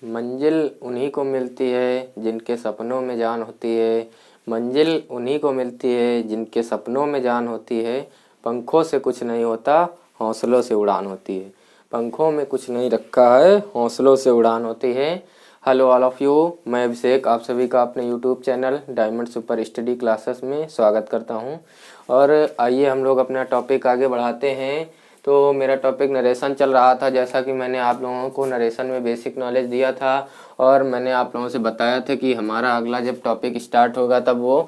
मंजिल उन्हीं को मिलती है जिनके सपनों में जान होती है। मंजिल उन्हीं को मिलती है जिनके सपनों में जान होती है। पंखों से कुछ नहीं होता, हौसलों से उड़ान होती है। पंखों में कुछ नहीं रखा है, हौसलों से उड़ान होती है। हेलो ऑल ऑफ़ यू, मैं अभिषेक आप सभी का अपने YouTube channel diamond super study classes में स्वागत करता हूं। और आइए हम लोग अपना टॉपिक आगे बढ़ाते हैं। तो मेरा टॉपिक नरेशन चल रहा था, जैसा कि मैंने आप लोगों को नरेशन में बेसिक नॉलेज दिया था और मैंने आप लोगों से बताया था कि हमारा अगला जब टॉपिक स्टार्ट होगा तब वो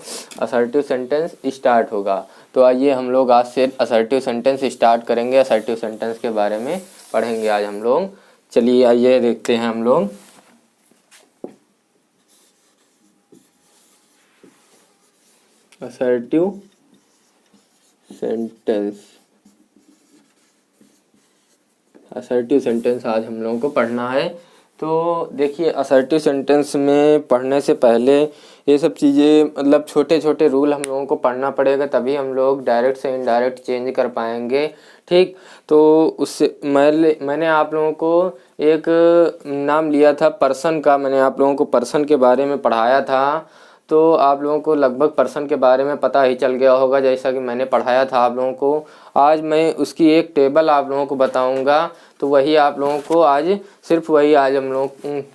असर्टिव सेंटेंस स्टार्ट होगा। तो आइए हम लोग आज से असर्टिव सेंटेंस स्टार्ट करेंगे। असर्टिव सेंटेंस के बारे में पढ़ेंगे आज हम लोग। चलिए आइए देखते हैं हम लोग। असर्टिव सेंटेंस, असर्टिव सेंटेंस आज हम लोगों को पढ़ना है। तो देखिए, असर्टिव सेंटेंस में पढ़ने से पहले ये सब चीज़ें मतलब छोटे छोटे रूल हम लोगों को पढ़ना पड़ेगा, तभी हम लोग डायरेक्ट से इनडायरेक्ट चेंज कर पाएंगे। ठीक, तो उससे मैंने आप लोगों को एक नाम लिया था पर्सन का। मैंने आप लोगों को पर्सन के बारे में पढ़ाया था, तो आप लोगों को लगभग पर्सन के बारे में पता ही चल गया होगा, जैसा कि मैंने पढ़ाया था आप लोगों को। आज मैं उसकी एक टेबल आप लोगों को बताऊंगा, तो वही आप लोगों को आज आज हम लोग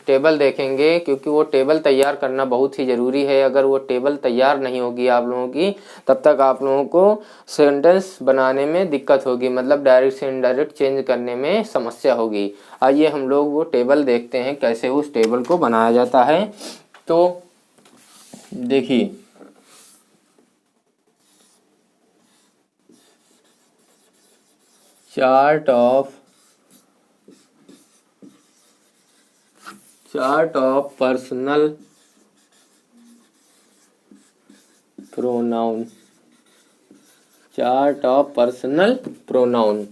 टेबल देखेंगे, क्योंकि वो टेबल तैयार करना बहुत ही ज़रूरी है। अगर वो टेबल तैयार नहीं होगी आप लोगों की, तब तक आप लोगों को सेंटेंस बनाने में दिक्कत होगी, मतलब डायरेक्ट से इनडायरेक्ट चेंज करने में समस्या होगी। आइए हम लोग वो टेबल देखते हैं, कैसे उस टेबल को बनाया जाता है। तो देखिए, chart of personal pronoun, chart of personal pronoun.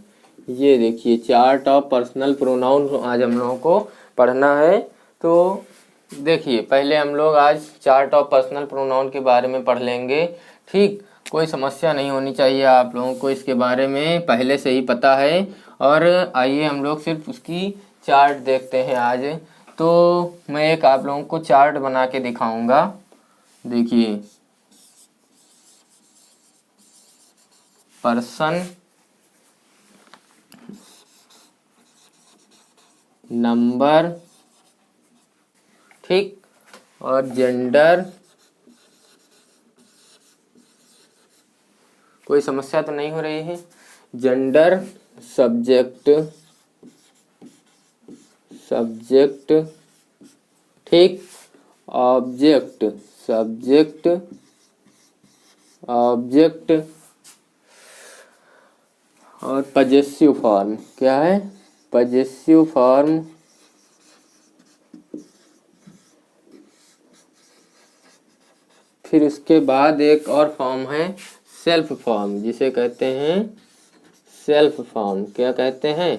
ये देखिए, चार्ट ऑफ पर्सनल प्रोनाउन आज हम लोगों को पढ़ना है। तो देखिए, पहले हम लोग आज चार्ट ऑफ पर्सनल प्रोनाउन के बारे में पढ़ लेंगे। ठीक, कोई समस्या नहीं होनी चाहिए, आप लोगों को इसके बारे में पहले से ही पता है। और आइए हम लोग सिर्फ उसकी चार्ट देखते हैं आज। तो मैं एक आप लोगों को चार्ट बना के दिखाऊंगा। देखिए, पर्सन, नंबर, ठीक, और जेंडर। कोई समस्या तो नहीं हो रही है? जेंडर, सब्जेक्ट, ठीक, ऑब्जेक्ट, और पजेसिव फॉर्म। क्या है? Possessive form. फिर उसके बाद एक और फॉर्म है सेल्फ फॉर्म, जिसे कहते हैं सेल्फ फॉर्म। क्या कहते हैं?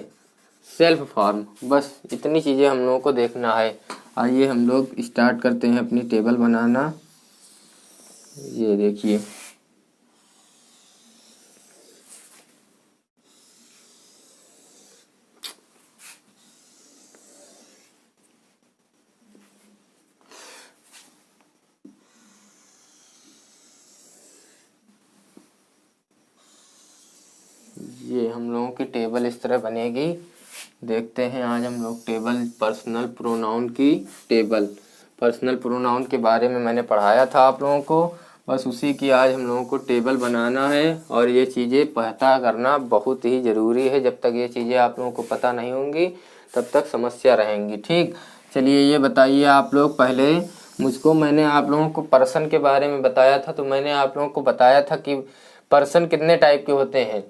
Self form. बस इतनी चीज़ें हम लोगों को देखना है। आइए हम लोग स्टार्ट करते हैं अपनी टेबल बनाना। ये देखिए, ये हम लोगों की टेबल इस तरह बनेगी। देखते हैं आज हम लोग टेबल, पर्सनल प्रोनाउन की टेबल। पर्सनल प्रोनाउन के बारे में मैंने पढ़ाया था आप लोगों को, बस उसी की आज हम लोगों को टेबल बनाना है। और ये चीज़ें पता करना बहुत ही ज़रूरी है। जब तक ये चीज़ें आप लोगों को पता नहीं होंगी तब तक समस्या रहेंगी। ठीक, चलिए ये बताइए आप लोग पहले मुझको। मैंने आप लोगों को पर्सन के बारे में बताया था, तो मैंने आप लोगों को बताया था कि पर्सन कितने टाइप के होते हैं।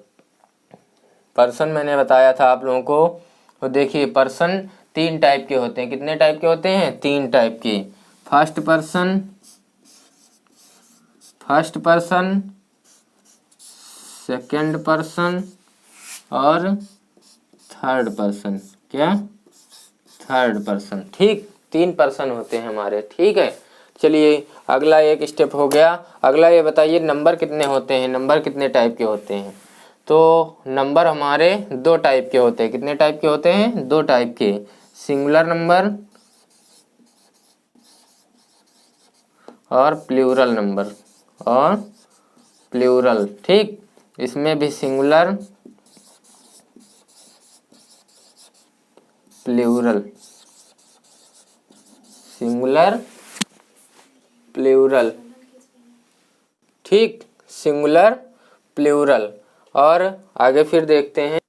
पर्सन मैंने बताया था आप लोगों को। तो देखिए, पर्सन 3 टाइप के होते हैं। कितने टाइप के होते हैं? 3 टाइप के। फर्स्ट पर्सन, सेकंड पर्सन और थर्ड पर्सन। क्या? Third person. ठीक, 3 पर्सन होते हैं हमारे। ठीक है, चलिए अगला एक स्टेप हो गया। अगला ये बताइए, नंबर कितने होते हैं? नंबर कितने टाइप के होते हैं? तो नंबर हमारे 2 टाइप के होते हैं। कितने टाइप के होते हैं? 2 टाइप के। सिंगुलर नंबर और प्लूरल नंबर और प्लूरल। ठीक, इसमें भी सिंगुलर प्लूरल, सिंगुलर प्लूरल। ठीक, सिंगुलर प्लूरल। और आगे फिर देखते हैं।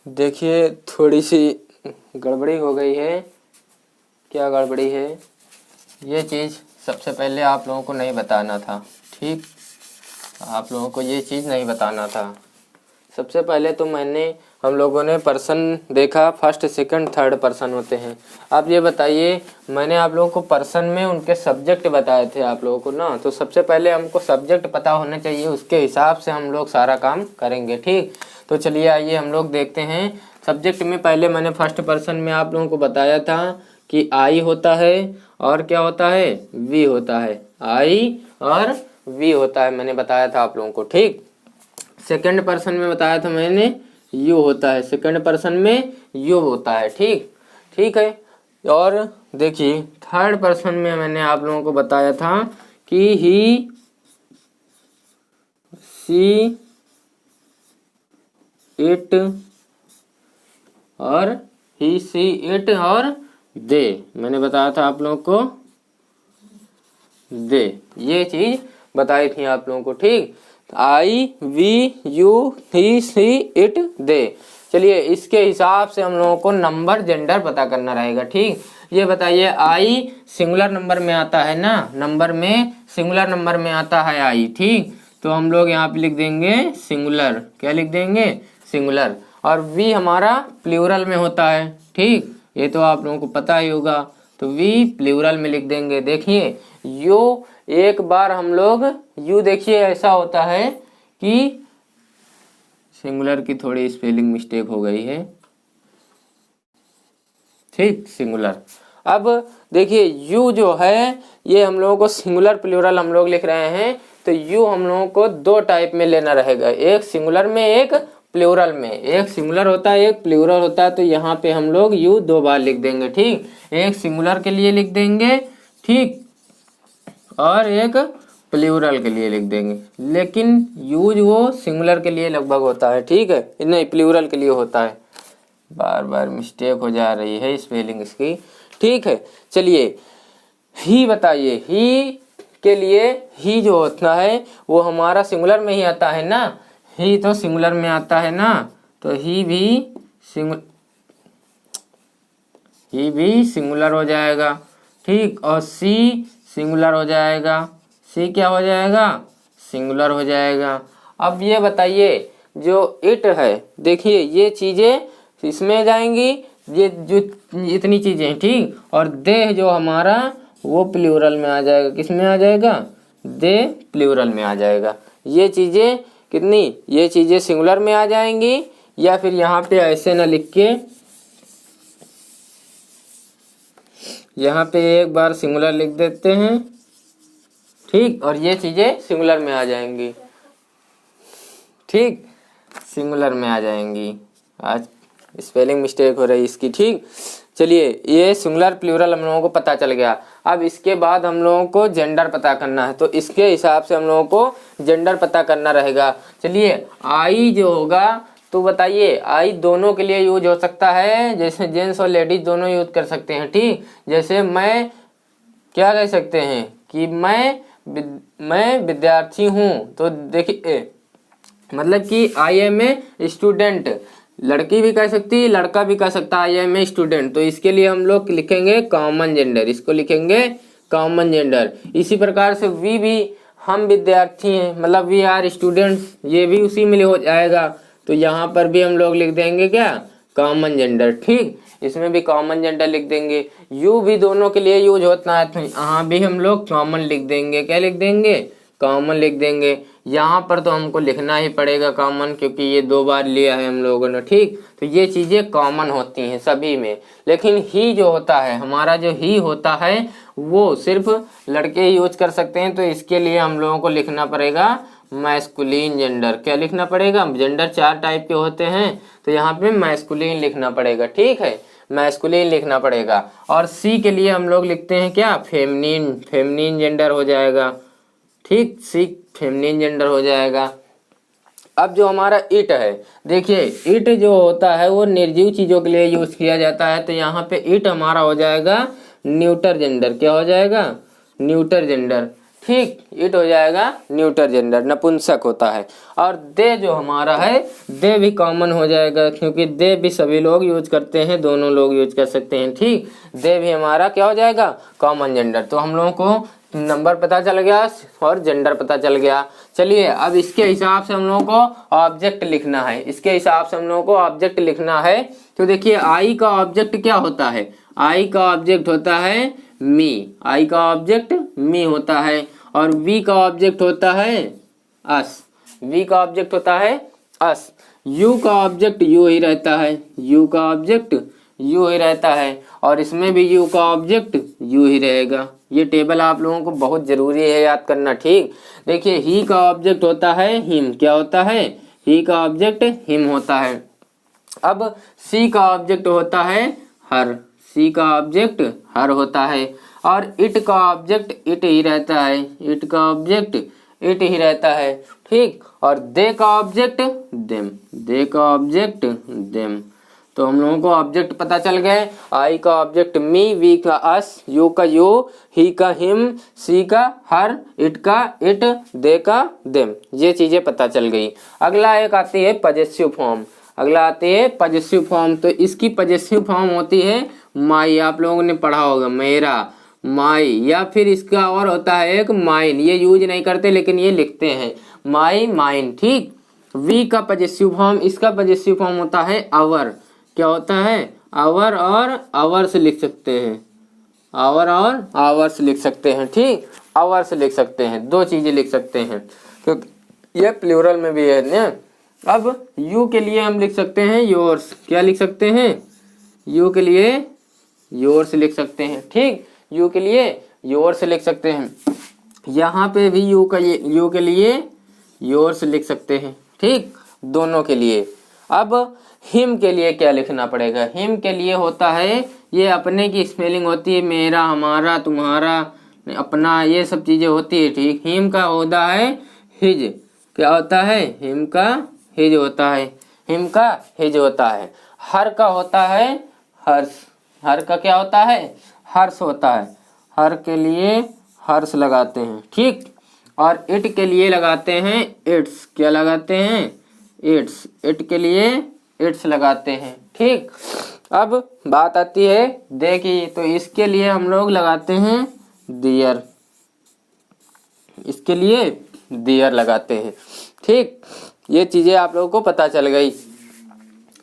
देखिए थोड़ी सी गड़बड़ी हो गई है। क्या गड़बड़ी है? ये चीज़ सबसे पहले आप लोगों को नहीं बताना था। ठीक, आप लोगों को ये चीज़ नहीं बताना था। सबसे पहले तो हम लोगों ने पर्सन देखा, फर्स्ट सेकंड थर्ड पर्सन होते हैं। आप ये बताइए, मैंने आप लोगों को पर्सन में उनके सब्जेक्ट बताए थे आप लोगों को ना, तो सबसे पहले हमको सब्जेक्ट पता होना चाहिए, उसके हिसाब से हम लोग सारा काम करेंगे। ठीक, तो चलिए आइए हम लोग देखते हैं। सब्जेक्ट में पहले मैंने फर्स्ट पर्सन में आप लोगों को बताया था कि आई होता है और क्या होता है, वी होता है। आई और वी होता है, मैंने बताया था आप लोगों को। ठीक, सेकंड पर्सन में बताया था मैंने यू होता है, सेकंड पर्सन में यू होता है। ठीक, ठीक है। और देखिए थर्ड पर्सन में मैंने आप लोगों को बताया था कि ही, सी, इट और ही, सी, इट और दे। मैंने बताया था आप लोगों को दे, ये चीज बताई थी आप लोगों को। ठीक, I, we, you, he, she, it, they. चलिए इसके हिसाब से हम लोगों को नंबर जेंडर पता करना रहेगा। ठीक, ये बताइए आई सिंगुलर नंबर में आता है ना, नंबर में सिंगुलर नंबर में आता है आई। ठीक, तो हम लोग यहाँ पे लिख देंगे सिंगुलर। क्या लिख देंगे? सिंगुलर। और वी हमारा प्लूरल में होता है। ठीक, ये तो आप लोगों को पता ही होगा, तो वी प्लूरल में लिख देंगे। देखिए यू, एक बार हम लोग यू, देखिए ऐसा होता है कि सिंगुलर की थोड़ी स्पेलिंग मिस्टेक हो गई है। ठीक, सिंगुलर। अब देखिए यू जो है ये हम लोगों को सिंगुलर प्लूरल हम लोग लिख रहे हैं, तो यू हम लोगों को दो टाइप में लेना रहेगा, एक सिंगुलर में एक प्लूरल में। एक सिंगुलर होता है एक प्लूरल होता है, तो यहाँ पे हम लोग यू दो बार लिख देंगे। ठीक, एक सिंगुलर के लिए लिख देंगे, ठीक, और एक प्लूरल के लिए लिख देंगे। लेकिन यूज वो सिंगुलर के लिए लगभग होता है। ठीक है, नहीं प्लूरल के लिए होता है। बार बार मिस्टेक हो जा रही है स्पेलिंग इसकी। ठीक है, चलिए ही बताइए, ही के लिए ही जो होता है वो हमारा सिंगुलर में ही आता है ना, ही तो सिंगुलर में आता है ना, तो ही भी सिंगुलर हो जाएगा। ठीक, और सी सिंगुलर हो जाएगा, सी क्या हो जाएगा? सिंगुलर हो जाएगा। अब ये बताइए जो इट है, देखिए ये चीजें इसमें जाएंगी, ये जो इतनी चीजें हैं। ठीक, और देह जो हमारा वो प्लूरल में आ जाएगा। किस में आ जाएगा? दे प्लूरल में आ जाएगा। ये चीजें कितनी, ये चीजें सिंगुलर में आ जाएंगी, या फिर यहाँ पे ऐसे ना लिख के, यहाँ पे एक बार सिंगुलर लिख देते हैं। ठीक, और ये चीजें सिंगुलर में आ जाएंगी। ठीक, सिंगुलर में आ जाएंगी। आज स्पेलिंग मिस्टेक हो रही इसकी। ठीक, चलिए ये सिंगुलर प्लूरल हम लोगों को पता चल गया। अब इसके बाद हम लोगों को जेंडर पता करना है, तो इसके हिसाब से हम लोगों को जेंडर पता करना रहेगा। चलिए आई जो होगा, तो बताइए आई दोनों के लिए यूज हो सकता है, जैसे जेंट्स और लेडीज दोनों यूज कर सकते हैं। ठीक, जैसे मैं क्या कह सकते हैं कि मैं विद्यार्थी हूँ, तो देखिए मतलब कि आई एम ए स्टूडेंट, लड़की भी कह सकती है लड़का भी कह सकता है आई एम ए स्टूडेंट, तो इसके लिए हम लोग लिखेंगे कॉमन जेंडर, इसको लिखेंगे कॉमन जेंडर। इसी प्रकार से वी भी, हम विद्यार्थी हैं मतलब वी आर स्टूडेंट्स, ये भी उसी में हो जाएगा, तो यहाँ पर भी हम लोग लिख देंगे क्या? Common gender. ठीक, इसमें भी कॉमन जेंडर लिख देंगे। यू भी दोनों के लिए यूज होता है, तो यहाँ भी हम लोग कॉमन लिख देंगे। क्या लिख देंगे? कॉमन लिख देंगे। यहाँ पर तो हमको लिखना ही पड़ेगा कॉमन, क्योंकि ये दो बार लिया है हम लोगों ने। ठीक, तो ये चीजें कॉमन होती हैं सभी में। लेकिन ही जो होता है, हमारा जो ही होता है वो सिर्फ लड़के ही यूज कर सकते हैं, तो इसके लिए हम लोगों को लिखना पड़ेगा मैस्कुलिन जेंडर। क्या लिखना पड़ेगा? जेंडर चार टाइप के होते हैं, तो यहाँ पे मैस्कुलिन लिखना पड़ेगा। ठीक है, मैस्कुलिन लिखना पड़ेगा। और सी के लिए हम लोग लिखते हैं क्या, फेमिनिन, फेमिनिन जेंडर हो जाएगा। ठीक, सी फेमिनिन जेंडर हो जाएगा। अब जो हमारा इट है, देखिए इट जो होता है वो निर्जीव चीजों के लिए यूज किया जाता है, तो यहाँ पे इट हमारा हो जाएगा न्यूटर जेंडर। क्या हो जाएगा, न्यूटर जेंडर। ठीक, इट हो जाएगा न्यूटर जेंडर, नपुंसक होता है। और दे जो हमारा है, दे भी कॉमन हो जाएगा, क्योंकि दे भी सभी लोग यूज करते हैं, दोनों लोग यूज कर सकते हैं। ठीक, दे भी हमारा क्या हो जाएगा, कॉमन जेंडर। तो हम लोगों को नंबर पता चल गया और जेंडर पता चल गया। चलिए अब इसके हिसाब से हम लोगों को ऑब्जेक्ट लिखना है, इसके हिसाब से हम लोगों को ऑब्जेक्ट लिखना है। तो देखिए आई का ऑब्जेक्ट क्या होता है, आई का ऑब्जेक्ट होता है मी, आई का ऑब्जेक्ट मी होता है। और वी का ऑब्जेक्ट होता है अस, वी का ऑब्जेक्ट होता है अस। यू का ऑब्जेक्ट यू ही रहता है, यू का ऑब्जेक्ट यू ही रहता है। और इसमें भी यू का ऑब्जेक्ट यू ही रहेगा। ये टेबल आप लोगों को बहुत जरूरी है याद करना। ठीक, देखिए ही का ऑब्जेक्ट होता है हिम, क्या होता है, ही का ऑब्जेक्ट हिम होता है। अब सी का ऑब्जेक्ट होता है हर, सी का ऑब्जेक्ट हर होता है। और इट का ऑब्जेक्ट इट ही रहता है, इट का ऑब्जेक्ट इट ही रहता है। ठीक, और दे का ऑब्जेक्ट देम, दे का ऑब्जेक्ट देम। तो हम लोगों को ऑब्जेक्ट पता चल गए। आई का ऑब्जेक्ट मी, वी का अस, यू का यू, ही का हिम, सी का हर, इट का इट, दे का देम। ये चीजें पता चल गई। अगला एक आती है पजेसिव फॉर्म, अगला आती है पजेसिव फॉर्म। तो इसकी पजेसिव फॉर्म होती है माई, आप लोगों ने पढ़ा होगा मेरा, माई। या फिर इसका और होता है एक माइन, ये यूज नहीं करते लेकिन ये लिखते हैं माई, माइन। ठीक, वी का पजेसिव फॉर्म, इसका पजेसिव फॉर्म होता है आवर, क्या होता है, आवर और आवर्स लिख सकते हैं, आवर और आवर्स लिख सकते हैं। ठीक, आवर्स लिख सकते हैं, दो चीजें लिख सकते हैं क्योंकि ये प्लूरल में भी है ना। अब यू के लिए हम लिख सकते हैं योर्स, क्या लिख सकते हैं, यू के लिए योर्स लिख सकते हैं। ठीक, यू के लिए योर्स लिख सकते हैं। यहाँ पे भी यू के लिए योर्स लिख सकते हैं। ठीक, दोनों के लिए। अब हिम के लिए क्या लिखना पड़ेगा, हिम के लिए होता है, ये अपने की स्पेलिंग होती है, मेरा, हमारा, तुम्हारा, अपना, ये सब चीजें होती है। ठीक, हिम का होता है हिज, क्या होता है, हिम का हिज होता है, हिम का हिज होता है। हर का होता है हर्ष, हर का क्या होता है, हर्ष होता है, हर के लिए हर्ष लगाते हैं। ठीक, और इट के लिए लगाते हैं इट्स, क्या लगाते हैं, इट्स, इट के लिए इट्स लगाते हैं। ठीक, अब बात आती है दे की, तो इसके लिए हम लोग लगाते हैं दियर, इसके लिए दियर लगाते हैं। ठीक, ये चीजें आप लोगों को पता चल गई।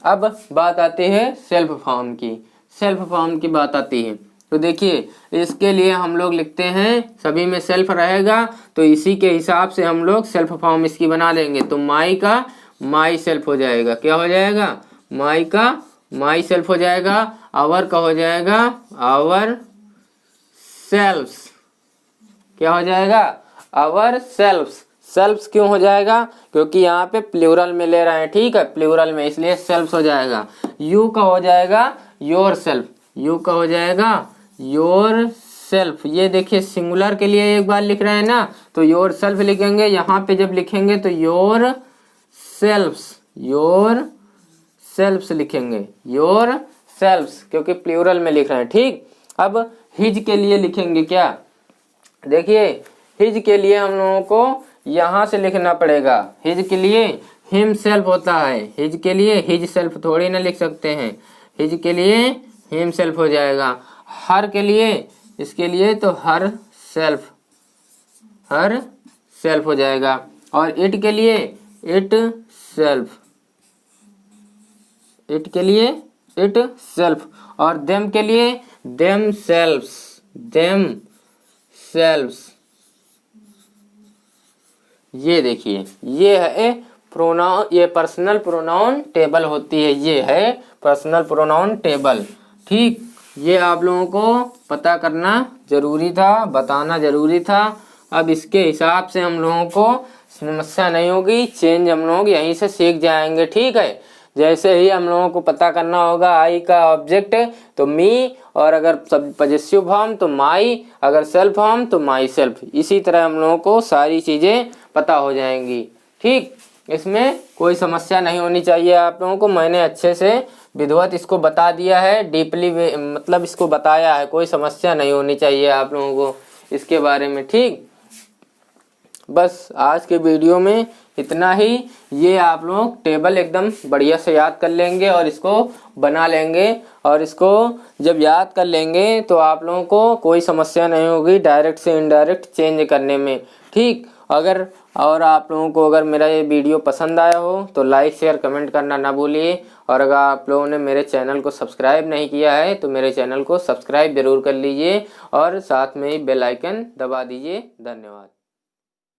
अब बात आती है सेल्फ फॉर्म की, सेल्फ फॉर्म की बात आती है। तो देखिए इसके लिए हम लोग लिखते हैं, सभी में सेल्फ रहेगा तो इसी के हिसाब से हम लोग सेल्फ फॉर्म इसकी बना लेंगे। तो माई का माई सेल्फ हो जाएगा, क्या हो जाएगा, माई का माई सेल्फ हो जाएगा। आवर का हो जाएगा आवर सेल्फ्स, क्या हो जाएगा, आवर सेल्फ्स। सेल्फ्स क्यों हो जाएगा, क्योंकि यहाँ पे प्लूरल में ले रहे हैं। ठीक है, प्लूरल में, इसलिए सेल्फ्स हो जाएगा। यू का हो जाएगा योर सेल्फ, यू का हो जाएगा योर सेल्फ। ये देखिए सिंगुलर के लिए एक बार लिख रहे हैं ना, तो योर सेल्फ लिखेंगे। यहाँ पे जब लिखेंगे तो योर सेल्फ्स, योर सेल्फ्स लिखेंगे, योर सेल्फ्स, क्योंकि प्लूरल में लिख रहे हैं। ठीक, अब हिज के लिए लिखेंगे क्या, देखिए हिज के लिए हम लोगों को यहाँ से लिखना पड़ेगा। हिज के लिए हिम सेल्फ होता है, हिज के लिए हिज सेल्फ थोड़ी ना लिख सकते हैं, हिज के लिए हिम सेल्फ हो जाएगा। हर के लिए, इसके लिए तो हर सेल्फ, हर सेल्फ हो जाएगा। और इट के लिए इट सेल्फ, इट के लिए इट सेल्फ। और देम के लिए देम सेल्फ्स, देम सेल्फ्स। ये देखिए ये है प्रोनाउन, ये पर्सनल प्रोनाउन टेबल होती है, ये है पर्सनल प्रोनाउन टेबल। ठीक, ये आप लोगों को पता करना जरूरी था, बताना जरूरी था। अब इसके हिसाब से हम लोगों को समस्या नहीं होगी, चेंज हम लोग यहीं से सीख जाएंगे। ठीक है, जैसे ही हम लोगों को पता करना होगा आई का ऑब्जेक्ट तो मी, और अगर सब पजेसिव फॉर्म तो माई, अगर सेल्फ फॉर्म तो माई सेल्फ। इसी तरह हम लोगों को सारी चीज़ें पता हो जाएंगी। ठीक, इसमें कोई समस्या नहीं होनी चाहिए आप लोगों को। मैंने अच्छे से विधिवत इसको बता दिया है, डीपली मतलब इसको बताया है, कोई समस्या नहीं होनी चाहिए आप लोगों को इसके बारे में। ठीक, बस आज के वीडियो में इतना ही। ये आप लोग टेबल एकदम बढ़िया से याद कर लेंगे और इसको बना लेंगे, और इसको जब याद कर लेंगे तो आप लोगों को कोई समस्या नहीं होगी डायरेक्ट से इनडायरेक्ट चेंज करने में। ठीक, अगर और आप लोगों को अगर मेरा ये वीडियो पसंद आया हो तो लाइक शेयर कमेंट करना ना भूलिए, और अगर आप लोगों ने मेरे चैनल को सब्सक्राइब नहीं किया है तो मेरे चैनल को सब्सक्राइब ज़रूर कर लीजिए और साथ में ही बेल आइकन दबा दीजिए। धन्यवाद।